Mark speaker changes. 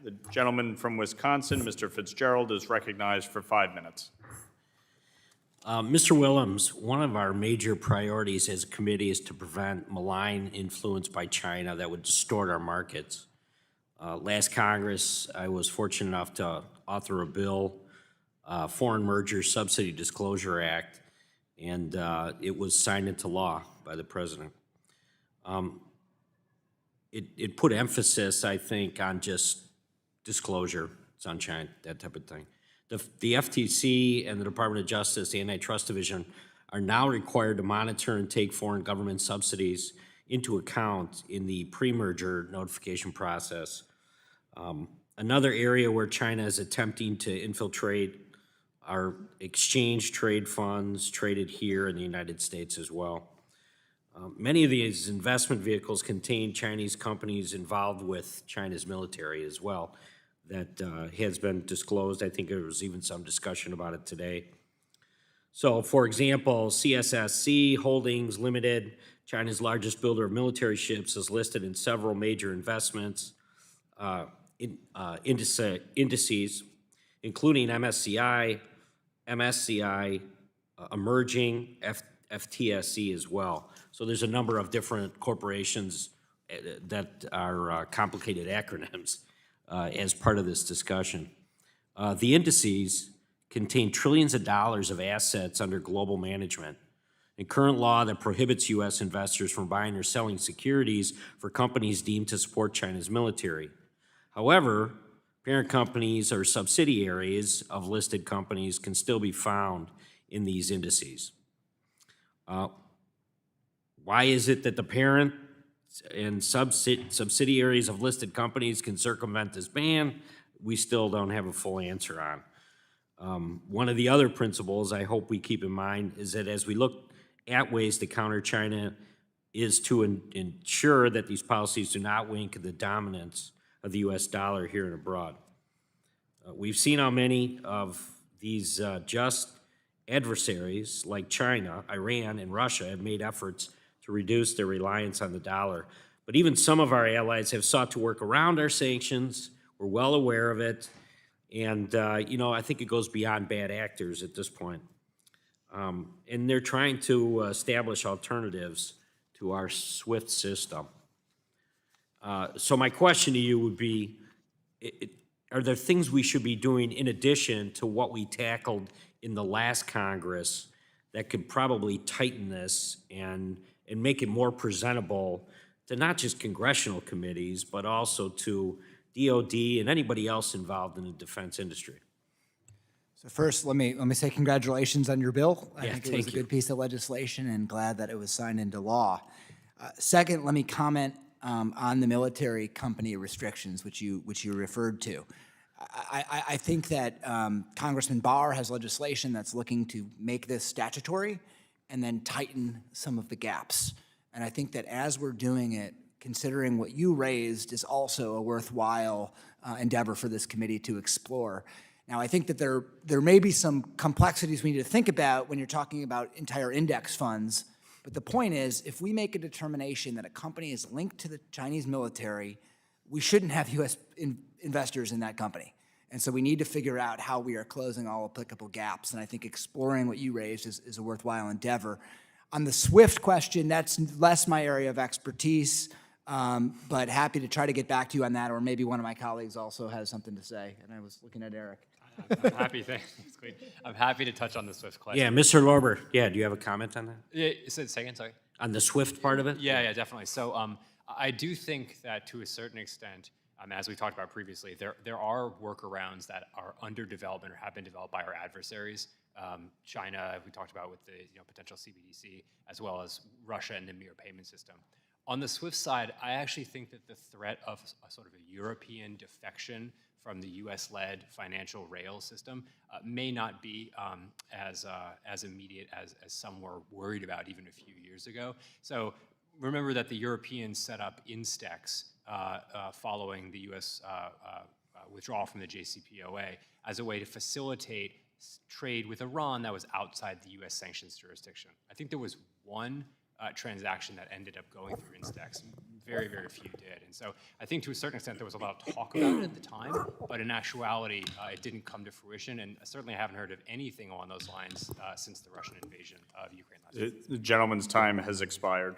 Speaker 1: The gentleman from Wisconsin, Mr. Fitzgerald, is recognized for 5 minutes.
Speaker 2: Mr. Willems, one of our major priorities as a committee is to prevent malign influence by China that would distort our markets. Last Congress, I was fortunate enough to author a bill, Foreign Merger Subsidy Disclosure Act, and it was signed into law by the president. It put emphasis, I think, on just disclosure, sunshine, that type of thing. The FTC and the Department of Justice, the Antitrust Division, are now required to monitor and take foreign government subsidies into account in the pre-merger notification process. Another area where China is attempting to infiltrate are exchange trade funds traded here in the United States as well. Many of these investment vehicles contain Chinese companies involved with China's military as well. That has been disclosed. I think there was even some discussion about it today. So, for example, CSSC Holdings Limited, China's largest builder of military ships, is listed in several major investments indices, including MSCI, Emerging, FTSE as well. So there's a number of different corporations that are complicated acronyms as part of this discussion. The indices contain trillions of dollars of assets under global management. And current law that prohibits U.S. investors from buying or selling securities for companies deemed to support China's military. However, parent companies or subsidiaries of listed companies can still be found in these indices. Why is it that the parent and subsidiaries of listed companies can circumvent this ban? We still don't have a full answer on. One of the other principles I hope we keep in mind is that as we look at ways to counter China is to ensure that these policies do not wink at the dominance of the U.S. dollar here and abroad. We've seen how many of these just adversaries like China, Iran, and Russia have made efforts to reduce their reliance on the dollar. But even some of our allies have sought to work around our sanctions. We're well aware of it. And, I think it goes beyond bad actors at this point. And they're trying to establish alternatives to our SWIFT system. So my question to you would be, are there things we should be doing in addition to what we tackled in the last Congress that could probably tighten this and make it more presentable to not just congressional committees, but also to DOD and anybody else involved in the defense industry?
Speaker 3: So first, let me say congratulations on your bill. I think it was a
Speaker 2: thank you.
Speaker 3: good piece of legislation and glad that it was signed into law. Second, let me comment on the military company restrictions, which you referred to. I think that Congressman Barr has legislation that's looking to make this statutory and then tighten some of the gaps. And I think that as we're doing it, considering what you raised is also a worthwhile endeavor for this committee to explore. Now, I think that there may be some complexities we need to think about when you're talking about entire index funds, but the point is, if we make a determination that a company is linked to the Chinese military, we shouldn't have U.S. investors in that company. And so we need to figure out how we are closing all applicable gaps, and I think exploring what you raised is a worthwhile endeavor. On the SWIFT question, that's less my area of expertise, but happy to try to get back to you on that, or maybe one of my colleagues also has something to say, and I was looking at Eric.
Speaker 4: I'm happy. Thanks. I'm happy to touch on the SWIFT question.
Speaker 2: Yeah, Mr. Lorber, do you have a comment on that?
Speaker 4: Yeah, say it second, sorry.
Speaker 2: On the SWIFT part of it?
Speaker 4: Yeah, definitely. So I do think that to a certain extent, as we talked about previously, there are workarounds that are under development or have been developed by our adversaries. China, we talked about with the potential CBDC, as well as Russia and the mirror payment system. On the SWIFT side, I actually think that the threat of a sort of a European defection from the U.S.-led financial rail system may not be as immediate as some were worried about even a few years ago. So remember that the Europeans set up Instex following the U.S. Withdrawal from the JCPOA as a way to facilitate trade with Iran that was outside the U.S. sanctions jurisdiction. I think there was one transaction that ended up going through Instex. very, very few did. And so I think to a certain extent, there was a lot of talk about it at the time, but in actuality, it didn't come to fruition. And certainly I haven't heard of anything along those lines since the Russian invasion of Ukraine last year.
Speaker 1: The gentleman's time has expired.